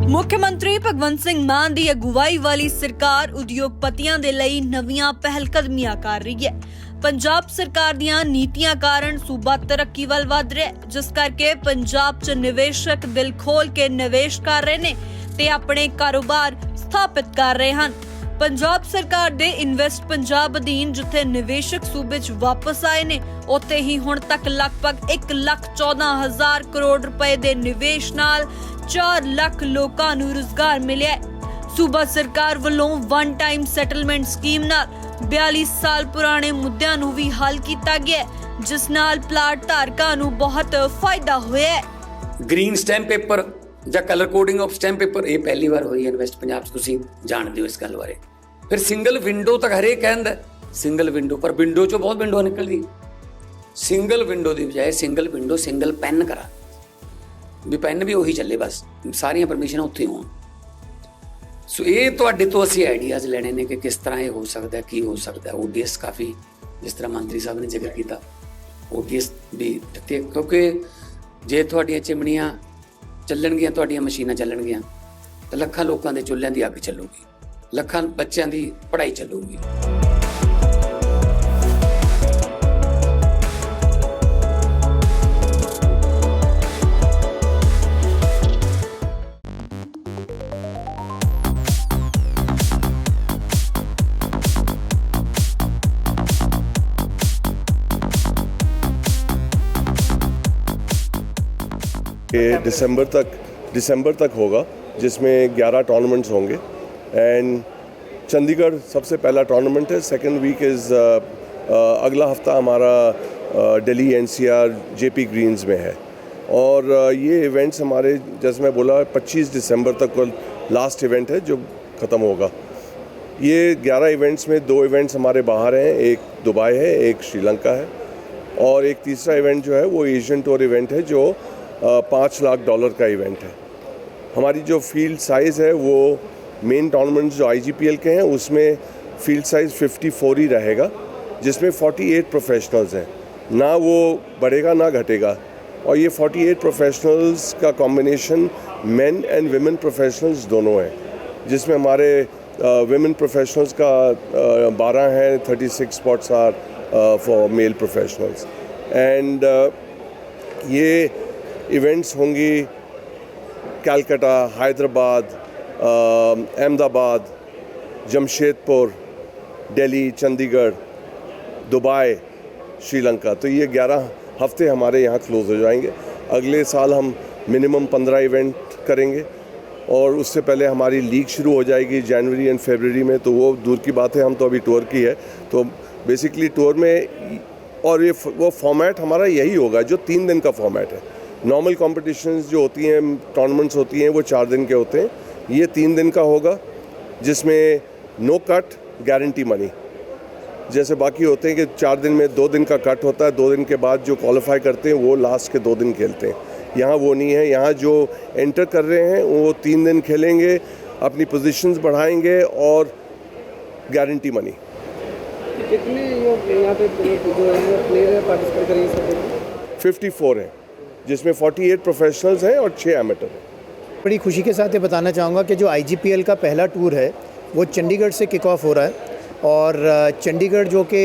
ਮੁੱਖਮੰਤਰੀ ਭਗਵੰਤ ਸਿੰਘ ਮਾਨ ਦੀ ਅਗਵਾਈ ਵਾਲੀ ਸਰਕਾਰ ਉਦਯੋਗਪਤੀਆਂ ਦੇ ਲਈ ਨਵੀਆਂ ਪਹਿਲਕਦਮੀਆਂ ਕਰ ਰਹੀ ਹੈ। ਪੰਜਾਬ ਸਰਕਾਰ ਦੀਆਂ ਨੀਤੀਆਂ ਕਾਰਨ ਸੂਬਾ ਤਰੱਕੀ ਵੱਲ ਵਧ ਰਿਹਾ ਹੈ, ਜਿਸ ਕਰਕੇ ਪੰਜਾਬ 'ਚ ਨਿਵੇਸ਼ਕ ਦਿਲ ਖੋਲ ਕੇ ਨਿਵੇਸ਼ ਕਰ ਰਹੇ ਨੇ ਤੇ ਆਪਣੇ ਕਾਰੋਬਾਰ ਸਥਾਪਿਤ ਕਰ ਰਹੇ ਹਨ। ਪੰਜਾਬ ਸਰਕਾਰ ਦੇ ਇਨਵੈਸਟ ਪੰਜਾਬ ਅਧੀਨ ਜਿੱਥੇ ਨਿਵੇਸ਼ਕ ਸੂਬੇ 'ਚ ਵਾਪਸ ਆਏ ਨੇ, ਉੱਥੇ ਹੀ ਹੁਣ ਤੱਕ ਲਗਭਗ 1,14,000 ਕਰੋੜ ਰੁਪਏ ਦੇ ਨਿਵੇਸ਼ ਨਾਲ 4 ਲੱਖ ਲੋਕਾਂ ਨੂੰ ਰੁਜ਼ਗਾਰ ਮਿਲਿਆ ਹੈ। ਸੂਬਾ ਸਰਕਾਰ ਵੱਲੋਂ ਵਨ ਟਾਈਮ ਸੈਟਲਮੈਂਟ ਸਕੀਮ ਨਾਲ 42 ਸਾਲ ਪੁਰਾਣੇ ਮੁੱਦਿਆਂ ਨੂੰ ਵੀ ਹੱਲ ਕੀਤਾ ਗਿਆ, ਜਿਸ ਨਾਲ ਪਲਾਟ ਧਾਰਕਾਂ ਨੂੰ ਬਹੁਤ ਫਾਇਦਾ ਹੋਇਆ ਹੈ। ਗ੍ਰੀਨ ਸਟੈਂਪ ਪੇਪਰ ਜਾਂ colour coding of stamp paper ਇਹ ਪਹਿਲੀ ਵਾਰ ਹੋਈ ਹੈ ਇਨਵੈਸਟ ਪੰਜਾਬ 'ਚ, ਤੁਸੀਂ ਜਾਣਦੇ ਹੋ ਇਸ ਗੱਲ ਬਾਰੇ। ਫਿਰ ਸਿੰਗਲ ਵਿੰਡੋ ਤੱਕ ਹਰੇਕ ਕਹਿੰਦਾ ਸਿੰਗਲ ਵਿੰਡੋ, ਪਰ ਵਿੰਡੋ 'ਚੋਂ ਬਹੁਤ ਵਿੰਡੋ ਨਿਕਲਦੀ। ਸਿੰਗਲ ਵਿੰਡੋ ਦੀ ਬਜਾਏ ਸਿੰਗਲ ਵਿੰਡੋ ਸਿੰਗਲ ਪੈਨ ਕਰਾ ਵੀ ਪੈਨ ਵੀ ਉਹੀ ਚੱਲੇ, ਬਸ ਸਾਰੀਆਂ ਪਰਮਿਸ਼ਨਾਂ ਉੱਥੇ ਹੋਣ। ਸੋ ਇਹ ਤੁਹਾਡੇ ਤੋਂ ਅਸੀਂ ਆਈਡੀਆਜ਼ ਲੈਣੇ ਨੇ ਕਿ ਕਿਸ ਤਰ੍ਹਾਂ ਇਹ ਹੋ ਸਕਦਾ, ਕੀ ਹੋ ਸਕਦਾ। ODS ਕਾਫੀ, ਜਿਸ ਤਰ੍ਹਾਂ ਮੰਤਰੀ ਸਾਹਿਬ ਨੇ ਜ਼ਿਕਰ ਕੀਤਾ, ODS ਵੀ ਦਿੱਤੇ, ਕਿਉਂਕਿ ਜੇ ਤੁਹਾਡੀਆਂ ਚਿਮਨੀਆਂ ਚੱਲਣਗੀਆਂ, ਤੁਹਾਡੀਆਂ ਮਸ਼ੀਨਾਂ ਚੱਲਣਗੀਆਂ ਤਾਂ ਲੱਖਾਂ ਲੋਕਾਂ ਦੇ ਚੁੱਲ੍ਹਿਆਂ ਦੀ ਅੱਗ ਚੱਲੂਗੀ, ਲੱਖਾਂ ਬੱਚਿਆਂ ਦੀ ਪੜ੍ਹਾਈ ਚੱਲੂਗੀ। दिसंबर तक होगा, जिसमें 11 टूर्नामेंट्स होंगे एंड चंडीगढ़ सबसे पहला टूर्नामेंट है। सेकंड वीक इज़ अगला हफ्ता हमारा दिल्ली NCR JP ग्रीन्स में है। और ये इवेंट्स हमारे, जैसे मैं बोला, 25 दिसंबर तक लास्ट इवेंट है जो ख़त्म होगा। ये 11 इवेंट्स में 2 इवेंट्स हमारे बाहर हैं, एक दुबई है, एक श्रीलंका है, और एक तीसरा इवेंट जो है वो एशियन टूर इवेंट है जो $5 लाख का इवेंट है। हमारी जो फील्ड साइज़ है वो मेन टूर्नामेंट्स जो IGPL के हैं उसमें फील्ड साइज़ 54 ही रहेगा, जिसमें 48 प्रोफेशनल्स हैं, ना वो बढ़ेगा ना घटेगा। और ये 48 प्रोफेशनल्स का combination main and women professionals दोनों हैं, जिसमें हमारे विमेन प्रोफेशनल्स का 12 हैं, 36 spots are for male professionals. And ये इवेंट्स होंगी कलकत्ता, हैदराबाद, अहमदाबाद, जमशेदपुर, दिल्ली, चंडीगढ़, दुबई, श्रीलंका। तो ये 11 हफ्ते हमारे यहाँ क्लोज हो जाएंगे। अगले साल हम मिनिमम 15 इवेंट करेंगे और उससे पहले हमारी लीग शुरू हो जाएगी जनवरी एंड फरवरी में, तो वो दूर की बात है, हम तो अभी टूर की है। तो बेसिकली टूर में और ये वो फॉर्मेट हमारा यही होगा जो 3 दिन का फॉर्मेट है। नॉर्मल कॉम्पिटिशन्स जो होती हैं, टूर्नामेंट्स होती हैं, वो 4 दिन के होते हैं। ये 3 दिन का होगा, जिसमें नो कट गारंटी मनी। जैसे बाकी होते हैं कि 4 दिन में 2 दिन का कट होता है, 2 दिन के बाद जो क्वालिफाई करते हैं वो लास्ट के 2 दिन खेलते हैं। यहाँ वो नहीं है, यहाँ जो एंटर कर रहे हैं वो 3 दिन खेलेंगे, अपनी पोजीशंस बढ़ाएंगे और गारंटी मनी। कितने यहाँ पे प्लेयर पार्टिसिपेट करेंगे? 54 हैं, जिसमें 48 प्रोफेशनल्स हैं और 6 एमेटर हैं। बड़ी खुशी के साथ ये बताना चाहूँगा कि जो IGPL का पहला टूर है वो चंडीगढ़ से किक ऑफ हो रहा है। और चंडीगढ़ जो कि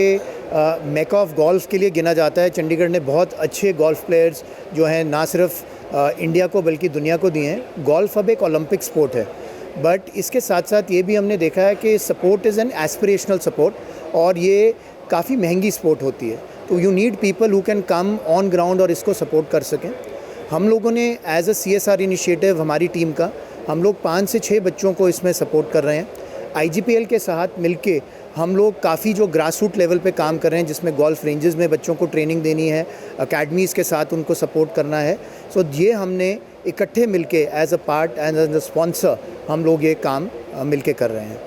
मेक ऑफ गोल्फ के लिए गिना जाता है, चंडीगढ़ ने बहुत अच्छे गोल्फ प्लेयर्स जो हैं ना सिर्फ इंडिया को बल्कि दुनिया को दिए हैं। गोल्फ अब एक ओलंपिक स्पोर्ट है, बट इसके साथ साथ ये भी हमने देखा है कि support is an aspirational support, और ये काफ़ी महंगी स्पोर्ट होती है। तो you need people who can come on ground और इसको सपोर्ट कर सकें। हम लोगों ने एज अ CSR इनिशिएटिव, हमारी टीम का, हम लोग 5 से 6 बच्चों को इसमें सपोर्ट कर रहे हैं। IGPL के साथ मिलके हम लोग काफ़ी जो ग्रास रूट लेवल पे काम कर रहे हैं, जिसमें गोल्फ रेंजेस में बच्चों को ट्रेनिंग देनी है, अकेडमीज़ के साथ उनको सपोर्ट करना है। सो ये हमने इकट्ठे मिलके as a part and as a sponsor हम लोग ये काम मिलके कर रहे हैं।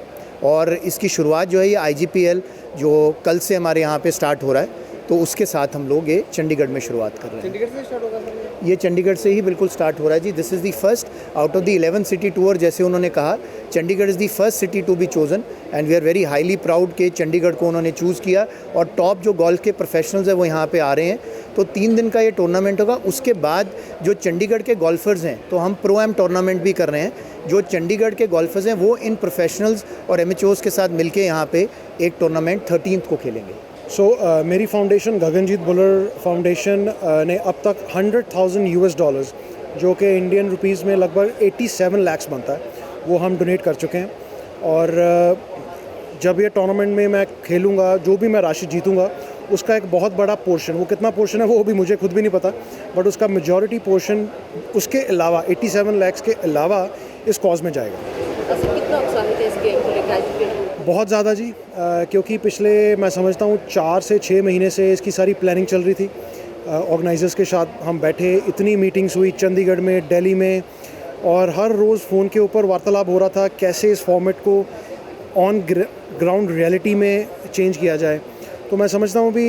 और इसकी शुरुआत जो है ये IGPL जो कल से हमारे यहाँ पे स्टार्ट हो रहा है, तो उसके साथ हम लोग ये चंडीगढ़ में शुरुआत कर रहे हैं। चंडीगढ़ से स्टार्ट होगा सर? ये चंडीगढ़ से ही बिल्कुल स्टार्ट हो रहा है जी। This is the first out of the 11 city tour, जैसे उन्होंने कहा, Chandigarh is the first city to be chosen and we are very highly proud के चंडीगढ़ को उन्होंने चूज़ किया। और टॉप जो गोल्फ के प्रोफेशनल्स हैं वो यहाँ पे आ रहे हैं। तो 3 दिन का ये टूर्नामेंट होगा। उसके बाद जो चंडीगढ़ के गोल्फर्स हैं, तो हम प्रो एम टूर्नामेंट भी कर रहे हैं। जो चंडीगढ़ के गोल्फर्स हैं वो इन प्रोफेशनल्स और एमेच्योर्स के साथ मिलके यहाँ पे एक टूर्नामेंट 13th को खेलेंगे। मेरी फाउंडेशन गगनजीत बुलर फाउंडेशन ने अब तक $100,000 जो कि इंडियन रुपीज़ में लगभग 87 लाख बनता है, वो हम डोनेट कर चुके हैं। और जब ये टूर्नामेंट में मैं खेलूँगा, जो भी मैं राशि जीतूँगा उसका एक बहुत बड़ा पोर्शन, वो कितना पोर्शन है वो भी मुझे खुद भी नहीं पता, बट उसका मेजॉरिटी पोर्शन उसके अलावा 87 लाख के अलावा इस कॉज में जाएगा। कितना उत्साहित है इस गेम को लेकर? बहुत ज़्यादा जी, क्योंकि पिछले मैं समझता हूँ 4 से 6 महीने से इसकी सारी प्लानिंग चल रही थी। ऑर्गेनाइजर्स के साथ हम बैठे, इतनी मीटिंग्स हुई चंडीगढ़ में, दिल्ली में, और हर रोज़ फ़ोन के ऊपर वार्तालाप हो रहा था कैसे इस फॉर्मेट को ऑन ग्राउंड रियलिटी में चेंज किया जाए। तो मैं समझता हूँ भी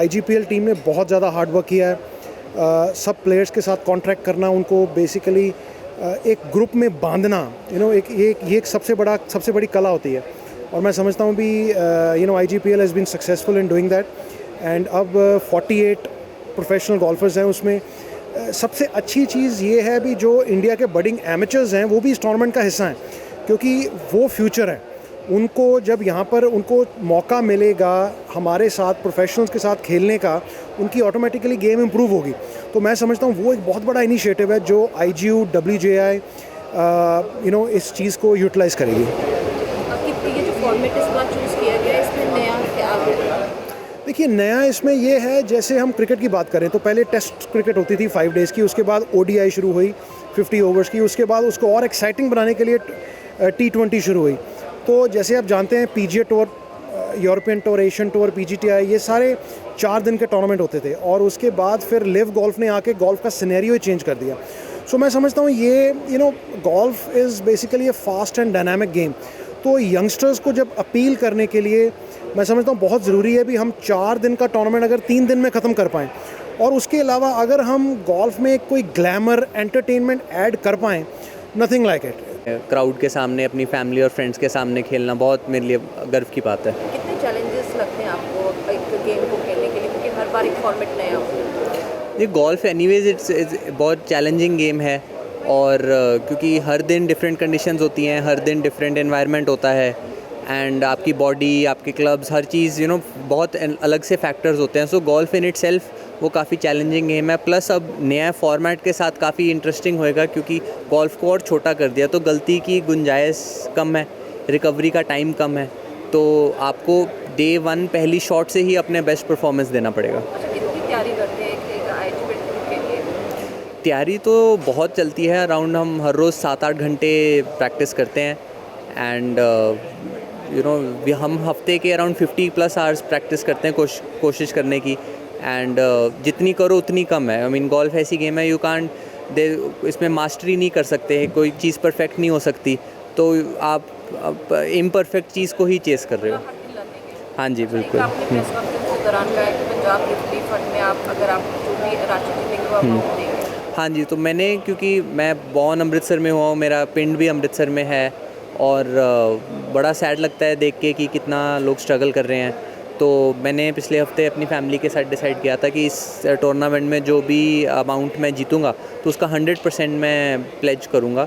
IGPL टीम ने बहुत ज़्यादा हार्ड वर्क किया है। सब प्लेयर्स के साथ कॉन्ट्रैक्ट करना, उनको बेसिकली एक ग्रुप में बांधना, ये एक सबसे बड़ी कला होती है। और मैं समझता हूँ भी IGPL has been successful in doing that. And अब 48 प्रोफेशनल गोल्फर्स हैं उसमें। सबसे अच्छी चीज़ ये है भी जो इंडिया के बडिंग एमेचर्स हैं वो भी इस टूर्नामेंट का हिस्सा हैं, क्योंकि वो फ्यूचर है। उनको जब यहाँ पर उनको मौका मिलेगा हमारे साथ प्रोफेशनल्स के साथ खेलने का, उनकी ऑटोमेटिकली गेम इंप्रूव होगी। तो मैं समझता हूँ वो एक बहुत बड़ा इनिशिएटिव है जो IGU WJI इस चीज़ को यूटिलाइज़ करेगी। ये जो फॉर्मेट इस बार चूज़ किया गया है, इसमें नया क्या है? देखिए, नया इसमें ये है, जैसे हम क्रिकेट की बात करें तो पहले टेस्ट क्रिकेट होती थी 5 डेज़ की, उसके बाद ODI शुरू हुई 50 ओवर्स की, उसके बाद उसको और एक्साइटिंग बनाने के लिए T20 शुरू हुई। तो जैसे आप जानते हैं PGA tour, European tour, Asian tour, PGTI, ये सारे 4 दिन के टूर्नामेंट होते थे, और उसके बाद फिर लिव गोल्फ ने आके गोल्फ का सिनेरियो ही चेंज कर दिया। सो मैं समझता हूँ ये golf is basically A fast and dynamic game. तो यंगस्टर्स को जब अपील करने के लिए मैं समझता हूँ बहुत ज़रूरी है भी हम 4 दिन का टूर्नामेंट अगर 3 दिन में ख़त्म कर पाएँ, और उसके अलावा अगर हम गोल्फ में कोई ग्लैमर एंटरटेनमेंट ऐड कर पाएँ, नथिंग लाइक इट। क्राउड के सामने, अपनी फैमिली और फ्रेंड्स के सामने खेलना बहुत मेरे लिए गर्व की बात है। कितने चैलेंजेस लगते हैं आपको एक गेम को खेलने के लिए, क्योंकि हर बार एक फॉर्मेट नया हो? ये गोल्फ एनीवेज इट्स बहुत चैलेंजिंग गेम है, और क्योंकि हर दिन डिफरेंट कंडीशंस होती हैं, हर दिन डिफरेंट एनवायरनमेंट होता है, एंड आपकी बॉडी, आपके क्लब्स, हर चीज़ बहुत अलग से फैक्टर्स होते हैं। सो गोल्फ इन इटसेल्फ वो काफ़ी चैलेंजिंग गेम है। प्लस अब नया फॉर्मेट के साथ काफ़ी इंटरेस्टिंग होएगा, क्योंकि गोल्फ को और छोटा कर दिया, तो गलती की गुंजाइश कम है, रिकवरी का टाइम कम है, तो आपको डे 1 पहली शॉट से ही अपने बेस्ट परफॉर्मेंस देना पड़ेगा। अच्छा, कितनी तैयारी करते हैं एक IGPL टूर के लिए? तैयारी तो बहुत चलती है, अराउंड हम हर रोज़ 7-8 घंटे प्रैक्टिस करते हैं, एंड हम हफ्ते के अराउंड 50+ आवर्स प्रैक्टिस करते हैं, कोशिश करने की। एंड जितनी करो उतनी कम है। आई मीन गोल्फ ऐसी गेम है, यू कांट इसमें मास्टरी नहीं कर सकते, कोई चीज़ परफेक्ट नहीं हो सकती, तो आप इम्परफेक्ट चीज़ को ही चेस कर रहे हो। हाँ जी, बिल्कुल। आपने प्रेस कॉन्फ्रेंस के दौरान कहा कि पंजाब रिलीफ फंड में आप अगर आप जो भी राशि जीतेंगे वो अमाउंट देंगे। हाँ जी, तो मैंने, क्योंकि मैं बॉर्न अमृतसर में हुआ हूँ, मेरा पिंड भी अमृतसर में है, और बड़ा सैड लगता है देख के कि कितना लोग स्ट्रगल कर रहे हैं। तो मैंने पिछले हफ्ते अपनी फैमिली के साथ डिसाइड किया था कि इस टूर्नामेंट में जो भी अमाउंट मैं जीतूँगा तो उसका 100% मैं प्लेज करूँगा,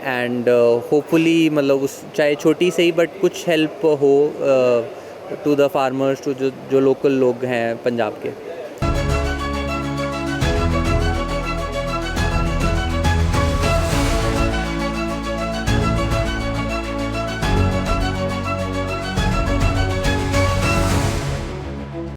एंड होपफुली मतलब उस चाहे छोटी से ही बट कुछ हेल्प हो टू द फार्मर्स, टू जो लोकल लोग हैं पंजाब के।